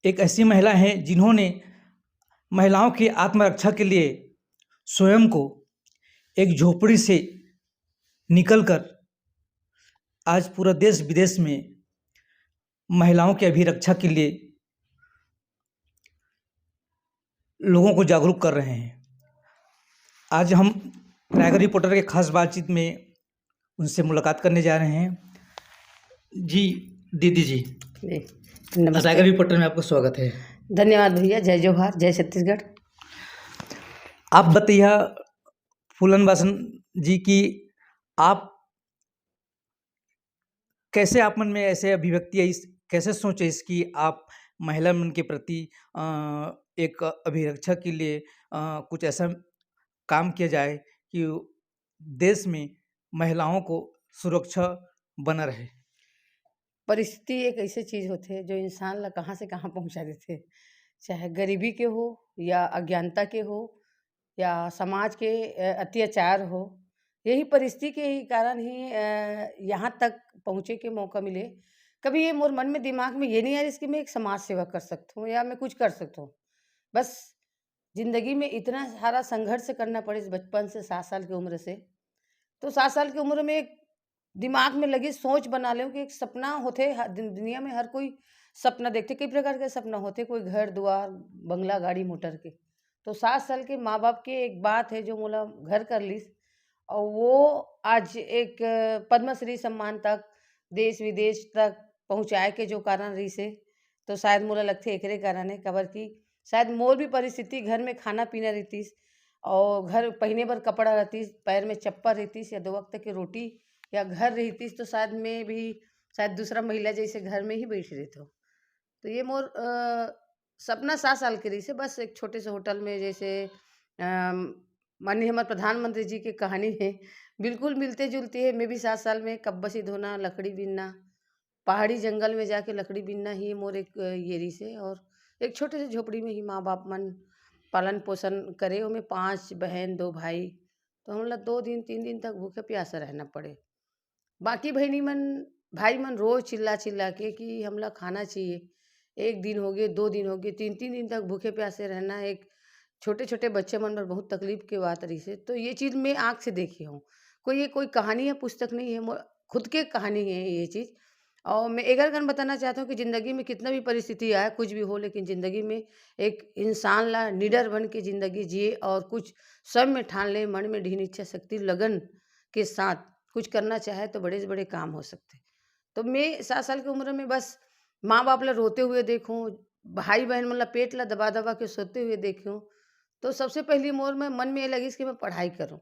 एक ऐसी महिला हैं जिन्होंने महिलाओं की आत्मरक्षा के लिए स्वयं को एक झोपड़ी से निकलकर आज पूरा देश विदेश में महिलाओं की अभिरक्षा के लिए लोगों को जागरूक कर रहे हैं। आज हम टाइगर रिपोर्टर के खास बातचीत में उनसे मुलाकात करने जा रहे हैं। जी दीदी जी, जी, नमस्ते। टाइगर रिपोर्टर में आपका स्वागत है। धन्यवाद भैया। जय जोहार, जय छत्तीसगढ़। आप बताइए फूलन वासन जी की आप कैसे आप मन में ऐसे अभिव्यक्ति आई, कैसे सोचे इसकी आप महिला मन के प्रति एक अभिरक्षा के लिए कुछ ऐसा काम किया जाए कि देश में महिलाओं को सुरक्षा बना रहे। परिस्थिति एक ऐसी चीज होते है जो इंसान ला कहाँ से कहाँ पहुँचा देते, चाहे गरीबी के हो या अज्ञानता के हो या समाज के अत्याचार हो। यही परिस्थिति के ही कारण ही यहाँ तक पहुँचे के मौका मिले। कभी ये मोर मन में दिमाग में ये नहीं आया कि मैं एक समाज सेवा कर सकता हूँ या मैं कुछ कर सकता हूँ। बस जिंदगी में इतना सारा संघर्ष करना पड़े इस बचपन से 7 साल की उम्र से। तो 7 साल की उम्र में एक दिमाग में लगी सोच बना लें कि एक सपना होते दुनिया में हर कोई सपना देखते, कई प्रकार के सपना होते, कोई घर द्वार बंगला गाड़ी मोटर के। तो 7 साल के माँ बाप के एक बात है जो मोला घर कर ली और वो आज एक पद्मश्री सम्मान तक देश विदेश तक पहुँचाए के जो कारण रही से। तो शायद मोला लगते एकरे कारण है कबर की शायद मोर भी परिस्थिति घर में खाना पीना रहतीस और घर पहने बर कपड़ा रहतीस, पैर में चप्पल रहतीस या 2 वक्त की रोटी या घर रहतीस, तो शायद मैं भी शायद दूसरा महिला जैसे घर में ही बैठी रहती हूँ। तो ये मोर सपना 7 साल के रही से बस एक छोटे से होटल में जैसे माननीय हमारे प्रधानमंत्री जी की कहानी है, बिल्कुल मिलते जुलती है। मैं भी 7 साल में कब्बसी धोना, लकड़ी बीनना, पहाड़ी जंगल में जाके लकड़ी बीनना ही मोर एक ये रही से। और एक छोटे से झोपड़ी में ही माँ बाप मन पालन पोषण करे, उनमें 5 बहन 2 भाई। तो हम लोग 2 दिन 3 दिन तक भूखे प्यासे रहना पड़े। बाकी बहनी मन भाई मन रोज चिल्ला चिल्ला के कि हम लोग खाना चाहिए। 1 दिन हो गए, 2 दिन हो गए, 3-3 दिन तक भूखे प्यासे रहना एक छोटे छोटे बच्चे मन पर बहुत तकलीफ की बात रही से। तो ये चीज़ मैं आँख से देखी हूँ। कोई कहानी या पुस्तक नहीं है, खुद के कहानी है ये चीज़। और मैं एक गन बताना चाहता हूँ कि ज़िंदगी में कितना भी परिस्थिति आए, कुछ भी हो, लेकिन ज़िंदगी में एक इंसान ला निडर बन के ज़िंदगी जिए और कुछ स्वयं में ठान ले, मन में ढीन इच्छा शक्ति लगन के साथ कुछ करना चाहे तो बड़े से बड़े काम हो सकते। तो मैं 7 साल की उम्र में बस माँ बाप ला रोते हुए देखूँ, भाई बहन मतलब पेट ला दबा दबा के सोते हुए देखूँ। तो सबसे पहली मोर में मन में ये लगी कि मैं पढ़ाई करूँ।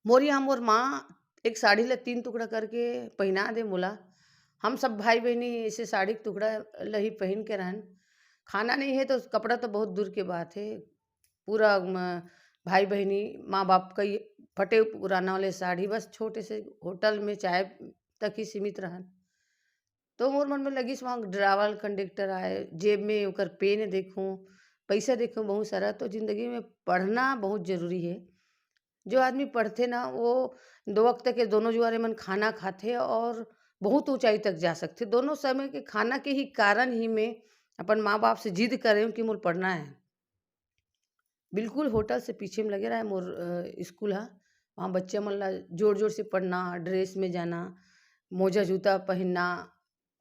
मोर यहाँ मोर माँ एक साड़ी ला 3 टुकड़ा करके पहना दे मोला। हम सब भाई बहनी ऐसे साड़ी के टुकड़ा लही पहन के रहन। खाना नहीं है तो कपड़ा तो बहुत दूर की बात है। पूरा भाई बहनी माँ बाप का ये फटे पुराना वाले साड़ी, बस छोटे से होटल में चाय तक ही सीमित रहन। तो मोर मन में लगिस वहाँ ड्राइवर कंडक्टर आए, जेब में ओकर पेन देखूँ, पैसा देखूँ बहुत सारा। तो ज़िंदगी में पढ़ना बहुत ज़रूरी है। जो आदमी पढ़ते ना वो 2 वक्त के दोनों जुआरे मन खाना खाते और बहुत ऊंचाई तक जा सकते। दोनों समय के खाना के ही कारण ही मैं अपन माँ बाप से जिद कर रही हूँ कि मोर पढ़ना है। बिल्कुल होटल से पीछे में लगे रहा है मोर स्कूल है। वहाँ बच्चे मन ला जोर जोर से पढ़ना, ड्रेस में जाना, मोजा जूता पहनना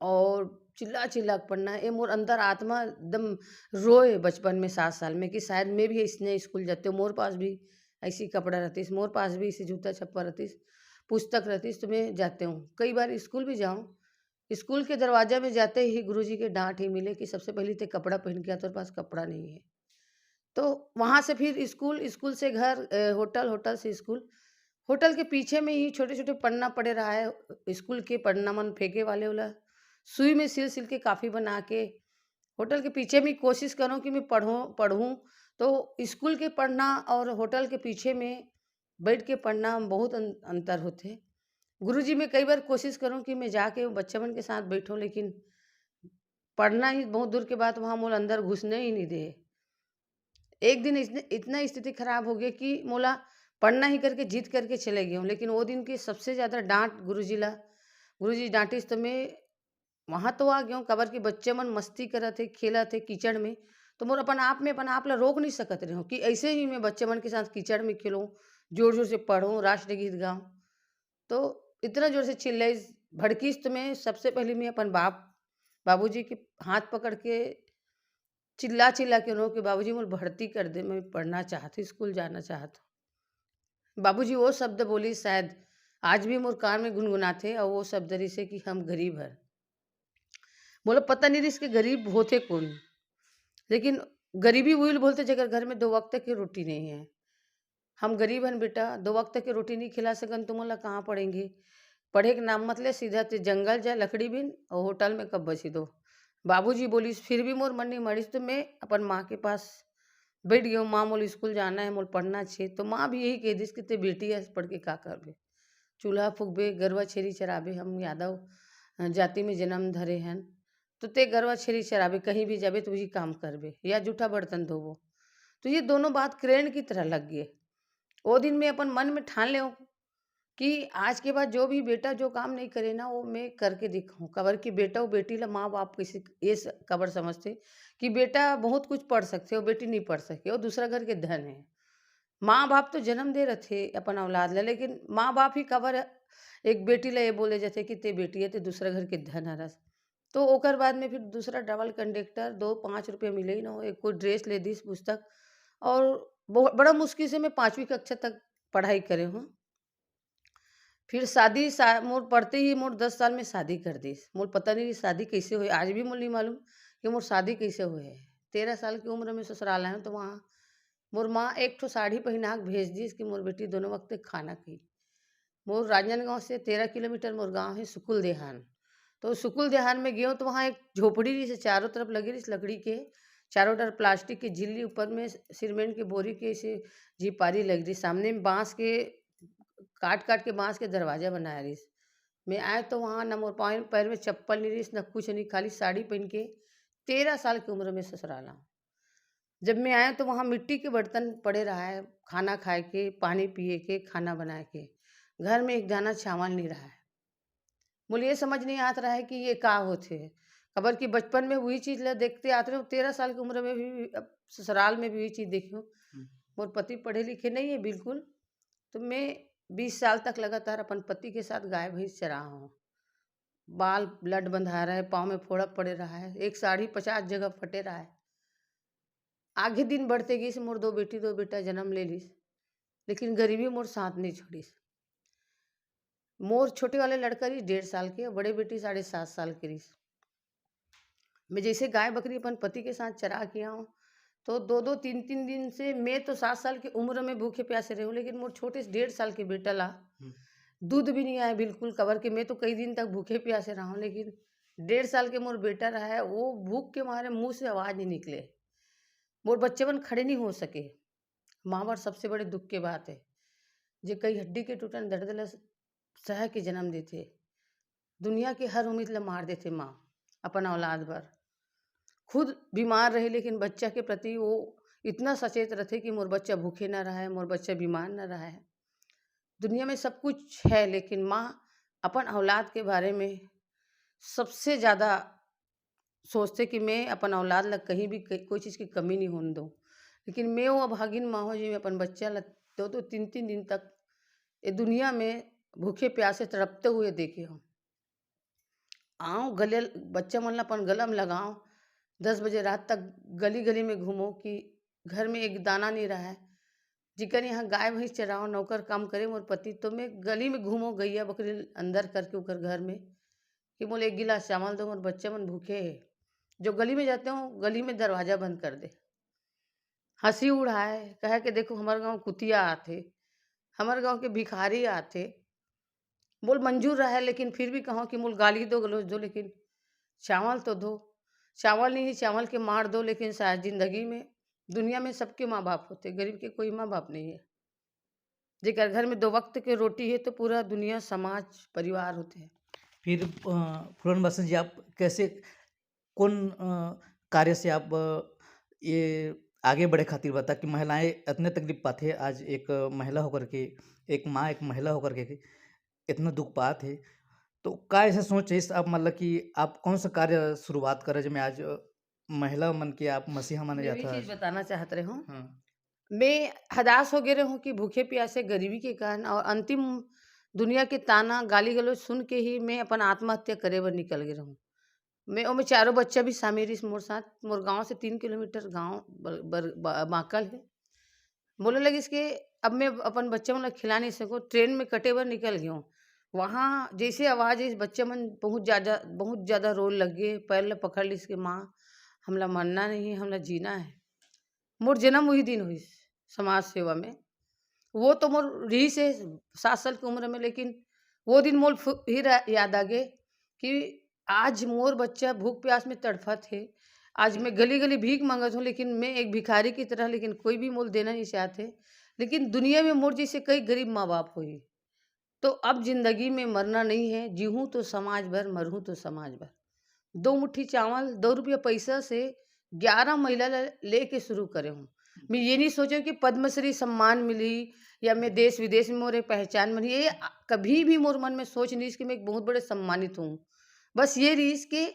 और चिल्ला चिल्ला के पढ़ना। ये मोर अंदर आत्मा एकदम रोए बचपन में 7 साल में कि शायद मैं भी इसने स्कूल जाते हो, मोर पास भी ऐसी कपड़ा रहतीस, मोर पास भी ऐसी जूता छप्पा रहतीस, पुस्तक रहतीस, तो मैं जाते हूँ। कई बार स्कूल भी जाऊँ, स्कूल के दरवाजा में जाते ही गुरुजी के डांट ही मिले कि सबसे पहले तो कपड़ा पहन के आ, तेरे पास कपड़ा नहीं है। तो वहाँ से फिर स्कूल, स्कूल से घर, होटल, होटल से स्कूल। होटल के पीछे में ही छोटे-छोटे पन्ना पड़े रहा है। स्कूल के पन्ना मन फेंके वाले वाला सुई में सिल-सिल के काफ़ी बना के होटल के पीछे में कोशिश करूँ कि मैं पढ़ूँ। तो स्कूल के पढ़ना और होटल के पीछे में बैठ के पढ़ना में बहुत अंतर होते। गुरुजी मैं कई बार कोशिश करूँ कि मैं जाके बच्चे मन के साथ बैठूँ, लेकिन पढ़ना ही बहुत दूर के बाद वहाँ मोला अंदर घुसने ही नहीं दे। एक दिन इतना स्थिति खराब हो गई कि मोला पढ़ना ही करके जिद करके चले गए हूँ। लेकिन वो दिन की सबसे ज़्यादा डांट गुरुजी डांटिस तो मैं वहाँ तो आ गयो काबर के बच्चे मन मस्ती करत हे, खेलत हे कीचड़ में, तो मोर अपन आप ल रोक नहीं सकत रहेव कि ऐसे ही मैं बच्चे मन के साथ कीचड़ में खेलूँ, ज़ोर-ज़ोर से पढ़ूँ, राष्ट्रगीत गाऊँ। तो इतना ज़ोर से चिल्लाइस, भड़कीस तो मैं सबसे पहले मैं अपन बाबूजी के हाथ पकड़ के चिल्ला-चिल्ला के रोऊँ कि बाबूजी मोर भर्ती कर दे, मैं पढ़ना चाहत हूँ, स्कूल जाना चाहत हूँ। बाबूजी वो शब्द बोलिस शायद आज भी मोर कान में गुनगुनात हे और वो शब्द रिस हे कि हम गरीब हन। मोला पता नहीं रिस के गरीब होथे कौन? लेकिन गरीबी वही बोलते जेकर घर में 2 वक़्त की रोटी नहीं है। हम गरीब हन बेटा, 2 वक़्त की रोटी नहीं खिला सकन तो मोला कहाँ पढ़ेंगे? पढ़े के नाम मत ले, सीधा ते जंगल जा लकड़ी बिन और होटल में कब बसी दो। बाबूजी बोलिस फिर भी मोर मन नहीं मानिस तो मैं अपन माँ के पास बैठ गई हूँ, माँ मोला स्कूल जाना है, मोला पढ़ना छे। तो माँ भी यही कह दिस कि ते बेटी हस पढ़ के का करबे? चूल्हा फूँकबे, गरवा छेरी चराबे, हम यादव जाति में जन्म धरे हन, तो ते गरवा छेरी चराबे, कहीं भी जाबे तो वही काम करबे या जूठा बर्तन धोबो। तो ये दोनों बात क्रेन की तरह लग गए। वो दिन मैं अपन मन में ठान लेव कि आज के बाद जो भी बेटा जो काम नहीं करे ना वो मैं करके दिखाऊँ। काबर कि बेटा और बेटी ला माँ-बाप कैसे ये काबर समझथे कि बेटा बहुत कुछ पढ़ सकथे और बेटी नहीं पढ़ सके, वो दूसरा घर के धन है। माँ-बाप तो जन्म दे रथे अपन औलाद ला, लेकिन माँ-बाप ही काबर एक बेटी ला ये बोले जाथे कि ते बेटी है ते दूसरा घर के धन हरस। तो ओकर बाद में फिर दूसरा डबल कंडक्टर 2-5 रुपया मिले ही ना हो, एक कोई ड्रेस ले दिस पुस्तक और बड़ा मुश्किल से मैं 5वीं कक्षा तक पढ़ाई करे हूँ। फिर शादी मोर पढ़ते ही मोर 10 साल में शादी कर दिस। मोर पता नहीं शादी कैसे होए, आज भी मोल नहीं मालूम कि मोर शादी कैसे होए है। 13 साल की उम्र में ससुराल आए तो वहाँ मोर माँ एक ठो साड़ी पहिना के भेज दिस कि मोर बेटी दोनों वक़्त खाना खई। मोर राजनांदगाँव से 13 किलोमीटर मोर गाँव है सुकुल देहान। तो सुकुल देहान में गयो तो वहाँ एक झोपड़ी रहिस, चारों तरफ लगे रहिस लकड़ी के, चारों तरफ प्लास्टिक की झिल्ली, ऊपर में सीमेंट के बोरी के ऐसे झिपारी लग रही, सामने में बाँस के काट-काट के बाँस के दरवाजा बनाया रहिस। मैं आए तो वहाँ ना मोर पाँव पैर में चप्पल नहीं रहिस, ना कुछ नहीं, खाली साड़ी पहन के 13 साल की उम्र में ससुराल आऊँ। जब मैं आया तो वहाँ मिट्टी के बर्तन पड़े रहा है, खाना खाए के, पानी पिए के, खाना बनाए के। घर में एक दाना चावल नहीं रहा है। मोले ये समझ नहीं आत रहा है कि ये का होथे। काबर कि बचपन में वही चीज़ ल देखते आत रहे हो, 13 साल की उम्र में भी अब ससुराल में भी वही चीज़ देखी हूँ। हुँ। मोर पति पढ़े लिखे नहीं है बिल्कुल, तो मैं 20 साल तक लगातार अपन पति के साथ गाय भैंस चरा हूँ। बाल ब्लड बँधा रहा है, पाँव में फोड़ा पड़े रहा है, एक साड़ी 50 जगह फटे रहा है। आगे दिन बढ़ते गइस, मोर 2 बेटी 2 बेटा जन्म ले लिस, लेकिन गरीबी मोर साथ नहीं छोड़िस। मोर छोटे वाले लड़का रहिस 1.5 साल के और बड़े बेटी 7.5 साल के रहिस। मैं जैसे गाय बकरी अपन पति के साथ चरा के आऊँ, तो 2-2 3-3 दिन से मैं तो 7 साल की उम्र में भूखे प्यासे रही हूँ, लेकिन मोर छोटे से 1.5 साल के बेटा ला हुँ। दूध भी नहीं आया बिल्कुल, काबर के मैं तो कई दिन तक भूखे प्यासे रहा हूँ, लेकिन 1.5 साल के मोर बेटा रहा है, वो भूख के मारे मुँह से आवाज़ नहीं निकले। मोर बच्चे मन खड़े नहीं हो सके। माँ बर सबसे बड़े दुःख के बात है। जे कई हड्डी के टूटन दर्द ल सह के जन्म देथे। दुनिया के हर उम्मीद ल मार देथे माँ, अपन औलाद बर। खुद बीमार रहे लेकिन बच्चा के प्रति वो इतना सचेत रहथे कि मोर बच्चा भूखे ना रहे, मोर बच्चा बीमार ना रहे। दुनिया में सब कुछ है लेकिन माँ अपन औलाद के बारे में सबसे ज़्यादा सोचते कि मैं अपन औलाद ला कहीं भी कोई चीज़ की कमी नहीं होने दूँ। लेकिन मैं वो अभागिन माँ हूँ, जो अपन बच्चा ला 2-2 3-3 दिन तक ये दुनिया में भूखे प्यासे तड़पते हुए देखे हूँ। आऊँ गले बच्चा मन ला अपन गला में लगाऊँ, 10 बजे रात तक गली-गली में घूमूँ कि घर में एक दाना नहीं रहा है। जिकन यहाँ गाय भैंस चराऊँ, नौकर काम करे मोर पति, तो मैं गली में घूमूँ गैया बकरी अंदर करके ओकर घर में कि मोला 1 गिलास चावल दो, मोर बच्चे मन भूखे हे। जो गली में जाते हूँ, गली में दरवाज़ा बंद कर दे। हँसी उड़ाए, कहे कि देखो हमर गाँव कुतिया आथे, हमर गाँव के भिखारी आथे। बोल मंजूर रहा है लेकिन फिर भी कहो कि मोल गाली दो, गलौज दो, लेकिन चावल तो दो। चावल नहीं, चावल के मार दो, लेकिन शायद ज़िंदगी में दुनिया में सबके माँ-बाप होते, गरीब के कोई माँ-बाप नहीं है। जेकर घर में 2 वक़्त के रोटी है तो पूरा दुनिया, समाज, परिवार होते हैं। फिर फूलन बसंत जी आप कैसे कौन कार्य से आप ये आगे बढ़े खातिर बता कि महिलाएँ इतने तकलीफ पाथे आज एक महिला होकर के, एक माँ, एक महिला होकर के इतना दुःख पात हे। तो का ऐसा सोच है इस आप मतलब कि आप कौन सा कार्य शुरुआत करे जिसमें आज महिला मन के आप मसीहा माने मैं वही जाता है चीज़ आज? बताना चाहत रही हूँ। हाँ। मैं हताश हो गए रहूँ कि भूखे प्यासे गरीबी के कारण और अंतिम दुनिया के ताना गाली गलौज सुन के ही मैं अपन आत्महत्या करे बर निकल गए रहूँ। मैं ओमे चारों बच्चा भी शामिल रहिस मोर साथ। मोर गाँव से 3 किलोमीटर गाँव बाकल है। बोले लगिस कि अब मैं अपन बच्चा मन ला खिला नहीं सकूँ, ट्रेन में कटे बर निकल गई हूँ। वहाँ जैसे आवाज़ आइस बच्चा मन बहुत ज़्यादा रोने लग गए, पैर ला पकड़ लिस कि माँ हमला मरना नहीं है, हमला जीना है। मोर जन्म वही दिन हुइस समाज सेवा में। वो तो मोर रहीस हे 7 साल की उम्र में, लेकिन वो दिन मोल फिर याद आ गए कि आज मोर बच्चा भूख प्यास में तड़फत है। आज मैं गली-गली भीख माँगत हूँ, लेकिन मैं एक भिखारी की तरह, लेकिन कोई भी मोल देना नहीं चाहते। लेकिन दुनिया में मोर जैसे कई गरीब माँ-बाप होही। तो अब ज़िंदगी में मरना नहीं है, जीऊँ तो समाज भर, मरूँ तो समाज भर। 2 मुट्ठी चावल, ₹2 पैसा से 11 महिला लेके शुरू करे हूँ। मैं ये नहीं सोचा कि पद्मश्री सम्मान मिली या मैं देश-विदेश में मोर एक पहचान बनी। ये कभी भी मोर मन में सोच नहीं कि मैं एक बहुत बड़े सम्मानित हूँ। बस ये रहीस कि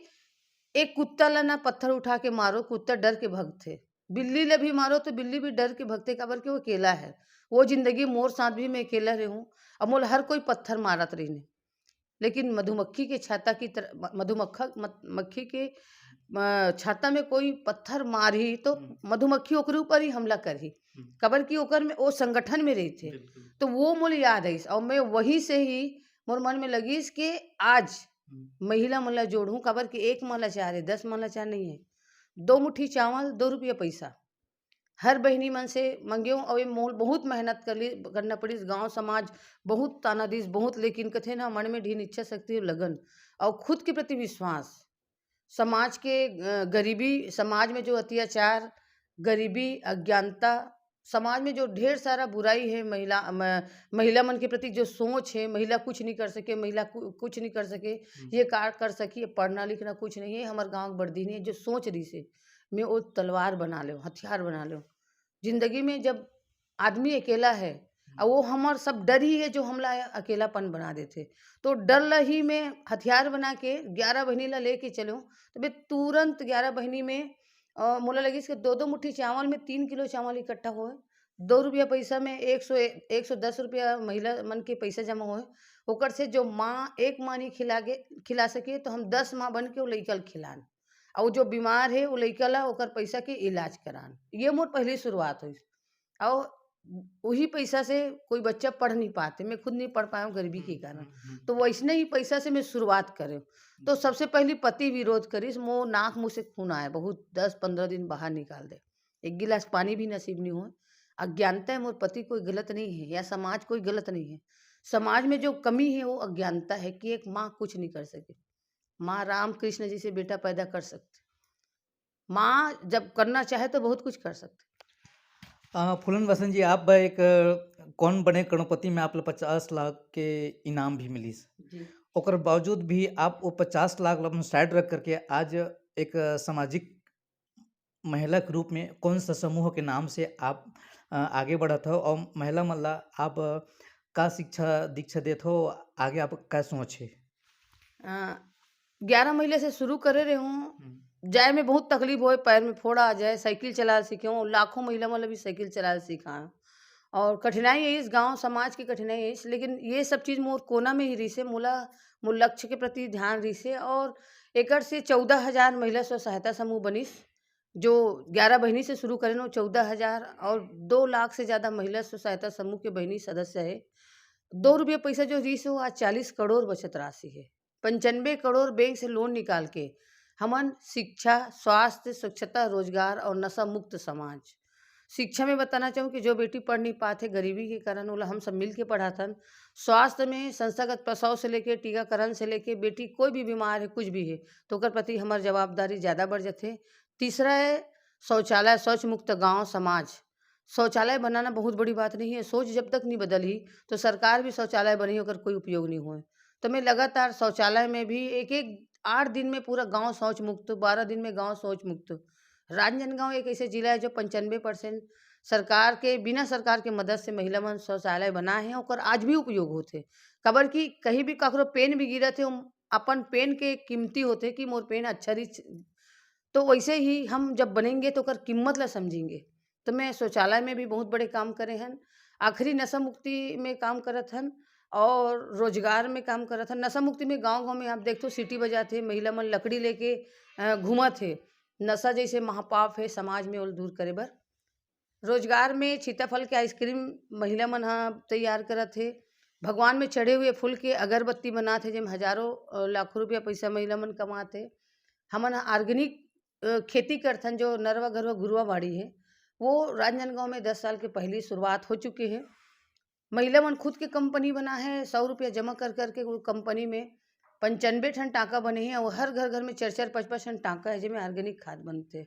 एक कुत्ता ला ना पत्थर उठा के मारो, कुत्ता डर के भगथे। बिल्ली ला भी मारो तो बिल्ली भी डर के भगथे, काबर कि वो अकेला है। वो ज़िंदगी मोर साथ भी मैं अकेला रहूँ और मोल हर कोई पत्थर मारत रहिन। लेकिन मधुमक्खी के छाता की तरह मधुमक्खी के छाता में कोई पत्थर मारही तो हुँ, मधुमक्खी ओकरे ऊपर ही हमला करही। हुँ, काबर कि ओकर में ओ संगठन में रही थे। बिल्कुल। तो वो मोल याद आइस और मैं वहीं से ही मोर मन में लगिस कि आज हुँ, महिला मन ला जोड़हूँ, काबर कि 1 मन ला चार है, 10 मन ला चार नहीं है। 2 मुट्ठी चावल, ₹2 पैसा। हर बहिनी मन से मंगेहूँ और ये मोल बहुत मेहनत करना पड़िस। गाँव समाज बहुत ताना दिस, बहुत, लेकिन कथे ना मन में ढीन इच्छा शक्ति और लगन और खुद के प्रति विश्वास। समाज के गरीबी, समाज में जो अत्याचार, गरीबी, अज्ञानता, समाज में जो ढेर सारा बुराई है, महिला मन के प्रति जो सोच है, महिला कुछ नहीं कर सके, महिला कुछ नहीं कर सके, हुँ, ये कार कर सकी, पढ़ना लिखना कुछ नहीं है, हमारे गाँव बड़दी नहीं है, जो सोच रही से मैं वो तलवार बना लो, हथियार बना लो। जिंदगी में जब आदमी अकेला है और वो हमार सब डर ही है जो हमला अकेलापन बना देते, तो डर ला ही मैं हथियार बना के 11 बहिनी ला लेके चलूँ। तो मैं तुरंत 11 बहिनी में मोला लगिस कि 2-2 मुट्ठी चावल में 3 किलो चावल इकट्ठा होए। ₹2 पैसा में 110 रुपया महिला मन के पैसा जमा होए। ओकर से जो माँ एक माँ नहीं खिला सके तो हम 10 माँ बन के वो लइका ल खिलान। और वो जो बीमार है वो लइका ला ओकर पैसा के इलाज करान। ये मोर पहली शुरुआत हुई। और वही पैसा से कोई बच्चा पढ़ नहीं पाते, मैं खुद नहीं पढ़ पाया हूँ गरीबी हुँ, के कारण। हुँ, हुँ, तो वैसने ही पैसा से मैं शुरुआत करे। तो जी, सबसे पहली पति विरोध करिस, मोर नाक मुँह से खून आए, बहुत 10-15 दिन बाहर निकाल दे। एक गिलास पानी भी नसीब नहीं हुआ। अज्ञानता है, मोर पति कोई गलत नहीं है या समाज कोई गलत नहीं है। समाज में जो कमी है वो अज्ञानता है कि एक माँ कुछ नहीं कर सके। माँ राम कृष्ण जी से बेटा पैदा कर सकते। माँ जब करना चाहे तो बहुत कुछ कर सकते। फूलन बसंत जी आप एक कौन बने करोड़पति में आप ला 50 लाख के इनाम भी मिलिस। जी। ओकर बावजूद भी आप वो 50 लाख ला अपन साइड रख करके आज एक सामाजिक महिला के रूप में कौन सा समूह के नाम से आप आगे बढ़त हो और महिला मन ला आप का शिक्षा दीक्षा देत हो, आगे आप का सोच है? अ, 11 महीने से शुरू करे रही हुँ, हूँ। जाए में बहुत तकलीफ होए, पैर में फोड़ा आ जाए, साइकिल चलाल सीखे हूँ। लाखों महिला मन ला भी साइकिल चलाल सिखाए। और कठिनाई है इस गाँव समाज की कठिनाई है इस, लेकिन ये सब चीज़ मोर कोना में ही रही से मोर लक्ष्य के प्रति ध्यान रही से। और एकड़ से 14,000 महिला स्व सहायता समूह बनिस। जो 11 बहिनी से शुरू करे न 14,000 और 2 लाख से ज़्यादा महिला स्व सहायता समूह के बहिनी सदस्य है। ₹2 पैसा जो रही से वो आज 40 करोड़ बचत राशि है। 95 करोड़ बैंक से लोन निकाल के हमन शिक्षा, स्वास्थ्य, स्वच्छता, रोजगार और नशा मुक्त समाज। शिक्षा में बताना चाहूँ कि जो बेटी पढ़ नहीं पाते गरीबी के कारण ओला हम सब मिल के पढ़ाथन। स्वास्थ्य में संस्थागत प्रसव से लेके टीकाकरण से लेके बेटी कोई भी बीमार है, कुछ भी है, तो ओकर प्रति हमार जवाबदारी ज़्यादा बढ़ जाथे। तीसरा है शौचालय, शौच मुक्त गाँव समाज। शौचालय बनाना बहुत बड़ी बात नहीं है, सोच जब तक नहीं बदली तो सरकार भी शौचालय बनी होकर कोई उपयोग नहीं हुए। तो मैं लगातार शौचालय में भी एक-एक 8 दिन में पूरा गाँव शौच मुक्त, 12 दिन में गाँव शौच मुक्त। रांजनगाँव एक ऐसे ज़िला है जो 95% सरकार के बिना सरकार के मदद से महिला मन शौचालय बनाए हैं, ओकर आज भी उपयोग होथे। काबर कि कहीं भी ककरो पेन भी गिरत हे, अपन पेन के कीमती होथे कि मोर पेन अच्छा रही। तो वैसे ही हम जब बनेंगे तो ओकर कीमत ला समझेंगे। तो मैं शौचालय में भी बहुत बड़े काम करे हन। आखिरी नशा मुक्ति में काम करत हन और रोजगार में काम करत हन। नशा मुक्ति में गाँव-गाँव में आप देखथो सीटी बजात हे, महिला मन लकड़ी लेके घूमत हे। नशा जैसे महापाप है समाज में ओला दूर करे बर। रोजगार में सीताफल के आइसक्रीम महिला मन ह तैयार करत हे। भगवान में चढ़े हुए फूल के अगरबत्ती बनात हे, जेमे हज़ारों लाखों रुपया पैसा महिला मन कमात हे। हमन ह ऑर्गेनिक खेती करथन, जो नरवा गरवा गुरवा बाड़ी है, वो राजनांदगाँव में 10 साल के पहले ही शुरुआत हो चुकी है। महिला मन खुद के कंपनी बना है, 100 रुपया जमा कर के वो कंपनी में 95 ठन टाँका बने हैं और हर घर-घर में 4-4 5-5 ठन टाँका है, जेमे ऑर्गेनिक खाद बनथे।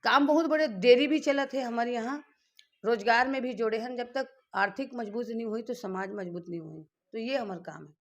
काम बहुत बड़े डेयरी भी चलत है हमारे यहाँ। रोजगार में भी जोड़े हन। जब तक आर्थिक मजबूत नहीं हुई तो समाज मजबूत नहीं होई। तो ये हमार काम है।